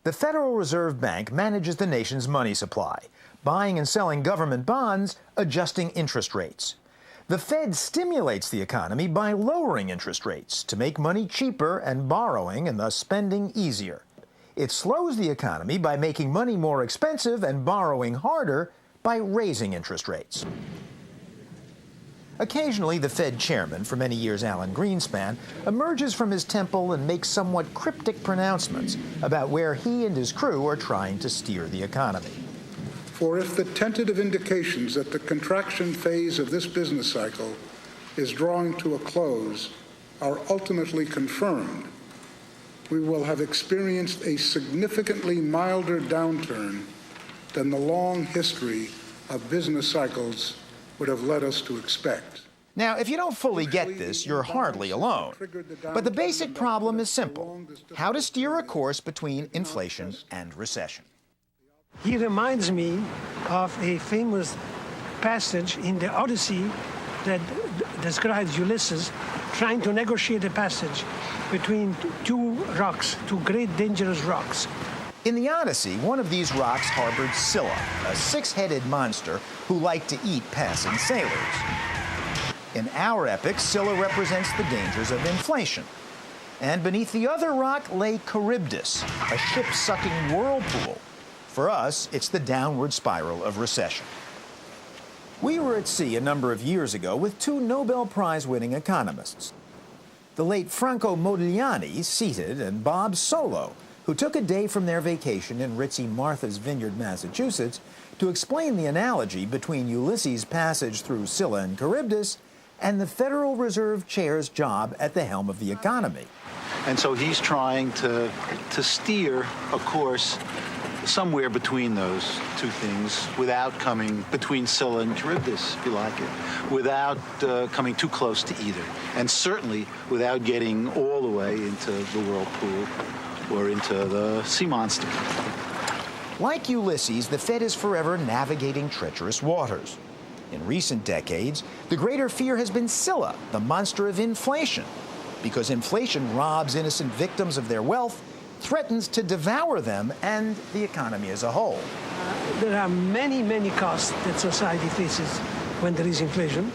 The Federal Reserve Bank manages the nation's money supply, buying and selling government bonds, adjusting interest rates. The Fed stimulates the economy by lowering interest rates to make money cheaper and borrowing and thus spending easier. It slows the economy by making money more expensive and borrowing harder by raising interest rates. Occasionally, the Fed chairman, for many years Alan Greenspan, emerges from his temple and makes somewhat cryptic pronouncements about where he and his crew are trying to steer the economy. For if the tentative indications that the contraction phase of this business cycle is drawing to a close are ultimately confirmed, we will have experienced a significantly milder downturn than the long history of business cycles would have led us to expect. Now, if you don't fully get this, you're hardly alone. But the basic problem is simple: how to steer a course between inflation and recession. He reminds me of a famous passage in the Odyssey that describes Ulysses trying to negotiate a passage between two rocks, two great dangerous rocks. In the Odyssey, one of these rocks harbored Scylla, a six-headed monster who liked to eat passing sailors. In our epic, Scylla represents the dangers of inflation. And beneath the other rock lay Charybdis, a ship-sucking whirlpool. For us, it's the downward spiral of recession. We were at sea a number of years ago with two Nobel Prize-winning economists, the late Franco Modigliani, seated, and Bob Solow, who took a day from their vacation in ritzy Martha's Vineyard, Massachusetts, to explain the analogy between Ulysses' passage through Scylla and Charybdis and the Federal Reserve Chair's job at the helm of the economy. And so he's trying to steer a course somewhere between those two things without coming between Scylla and Charybdis, if you like it, without coming too close to either, and certainly without getting all the way into the whirlpool or into the sea monster. Like Ulysses, the Fed is forever navigating treacherous waters. In recent decades, the greater fear has been Scylla, the monster of inflation, because inflation robs innocent victims of their wealth, threatens to devour them and the economy as a whole. There are many, many costs that society faces when there is inflation.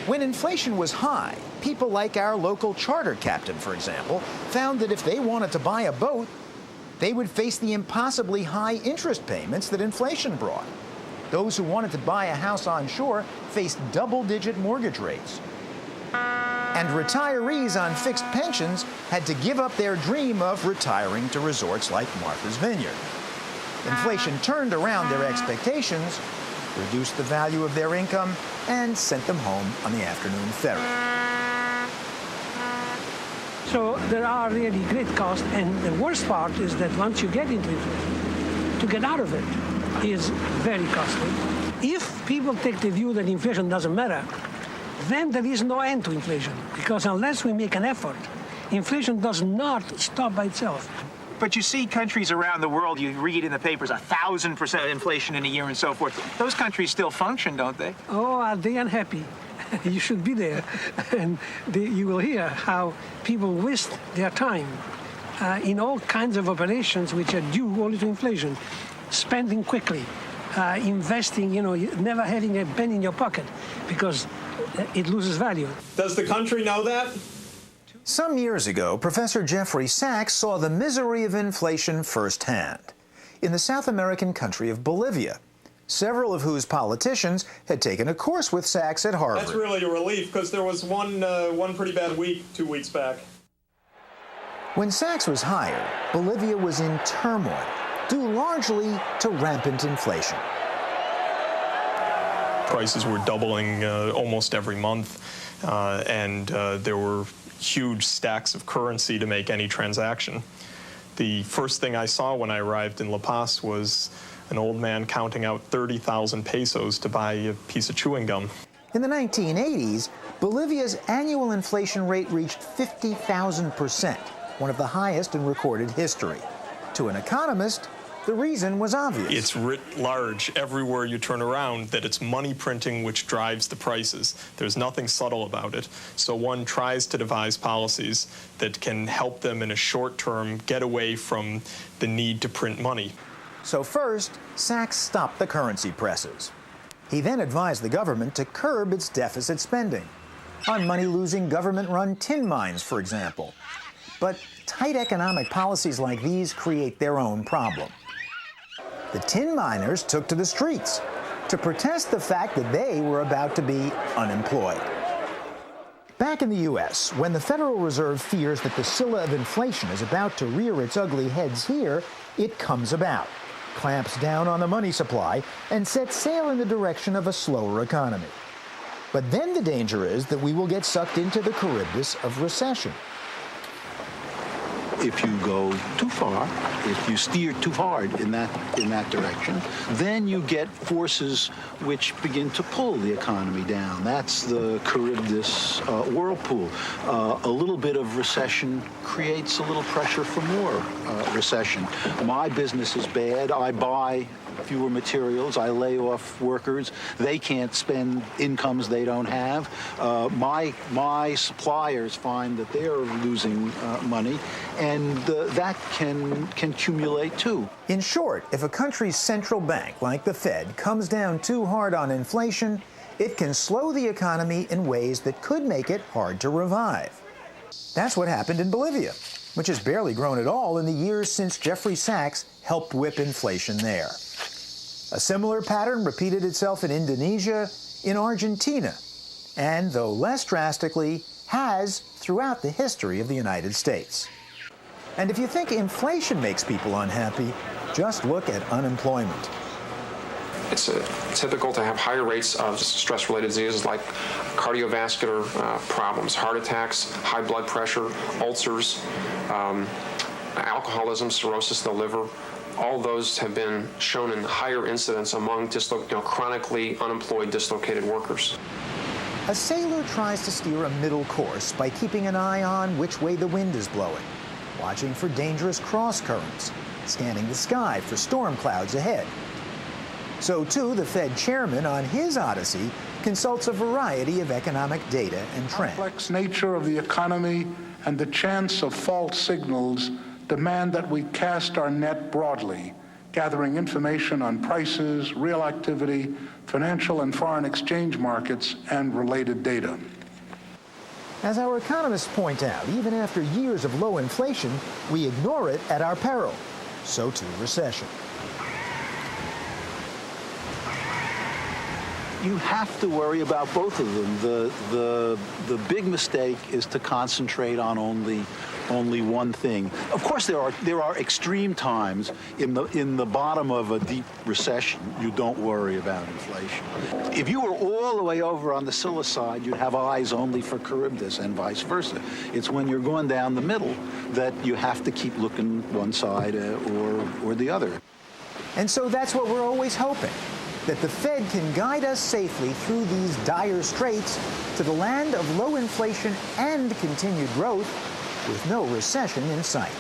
When inflation was high, people like our local charter captain, for example, found that if they wanted to buy a boat, they would face the impossibly high interest payments that inflation brought. Those who wanted to buy a house on shore faced double-digit mortgage rates. And retirees on fixed pensions had to give up their dream of retiring to resorts like Martha's Vineyard. Inflation turned around their expectations, reduced the value of their income, and sent them home on the afternoon ferry. So there are really great costs, and the worst part is that once you get into inflation, to get out of it is very costly. If people take the view that inflation doesn't matter, then there is no end to inflation, because unless we make an effort, inflation does not stop by itself. But you see countries around the world, you read in the papers, 1,000% inflation in a year and so forth. Those countries still function, don't they? Oh, are they unhappy? You should be there, and you will hear how people waste their time in all kinds of operations which are due only to inflation. Spending quickly, investing, never having a penny in your pocket because it loses value. Does the country know that? Some years ago, Professor Jeffrey Sachs saw the misery of inflation firsthand in the South American country of Bolivia, several of whose politicians had taken a course with Sachs at Harvard. That's really a relief, because there was one pretty bad week 2 weeks back. When Sachs was hired, Bolivia was in turmoil, due largely to rampant inflation. Prices were doubling almost every month, and there were huge stacks of currency to make any transaction. The first thing I saw when I arrived in La Paz was an old man counting out 30,000 pesos to buy a piece of chewing gum. In the 1980s, Bolivia's annual inflation rate reached 50,000%, one of the highest in recorded history. To an economist, The reason was obvious. It's writ large everywhere you turn around that it's money printing which drives the prices. There's nothing subtle about it. So one tries to devise policies that can help them in a short term get away from the need to print money. So first, Sachs stopped the currency presses. He then advised the government to curb its deficit spending on money-losing government-run tin mines, for example. But tight economic policies like these create their own problem. The tin miners took to the streets to protest the fact that they were about to be unemployed. Back in the U.S., when the Federal Reserve fears that the Scylla of inflation is about to rear its ugly heads here, it comes about, clamps down on the money supply, and sets sail in the direction of a slower economy. But then the danger is that we will get sucked into the Charybdis of recession. If you go too far, if you steer too hard in that direction, then you get forces which begin to pull the economy down. That's the Charybdis whirlpool. A little bit of recession creates a little pressure for more recession. My business is bad. I buy fewer materials. I lay off workers. They can't spend incomes they don't have. My suppliers find that they're losing money, and that can accumulate too. In short, if a country's central bank, like the Fed, comes down too hard on inflation, it can slow the economy in ways that could make it hard to revive. That's what happened in Bolivia, which has barely grown at all in the years since Jeffrey Sachs helped whip inflation there. A similar pattern repeated itself in Indonesia, in Argentina, and, though less drastically, has throughout the history of the United States. And if you think inflation makes people unhappy, just look at unemployment. It's typical to have higher rates of stress-related diseases like cardiovascular problems, heart attacks, high blood pressure, ulcers, alcoholism, cirrhosis of the liver. All those have been shown in higher incidence among chronically unemployed, dislocated workers. A sailor tries to steer a middle course by keeping an eye on which way the wind is blowing, watching for dangerous cross currents, scanning the sky for storm clouds ahead. So too, the Fed chairman on his odyssey consults a variety of economic data and trends. The complex nature of the economy and the chance of false signals demand that we cast our net broadly, gathering information on prices, real activity, financial and foreign exchange markets, and related data. As our economists point out, even after years of low inflation, we ignore it at our peril. So too recession. You have to worry about both of them. The big mistake is to concentrate on only one thing. Of course, there are extreme times in the bottom of a deep recession. You don't worry about inflation. If you were all the way over on the Scylla side, you'd have eyes only for Charybdis and vice versa. It's when you're going down the middle that you have to keep looking one side or the other. And so that's what we're always hoping, that the Fed can guide us safely through these dire straits to the land of low inflation and continued growth with no recession in sight.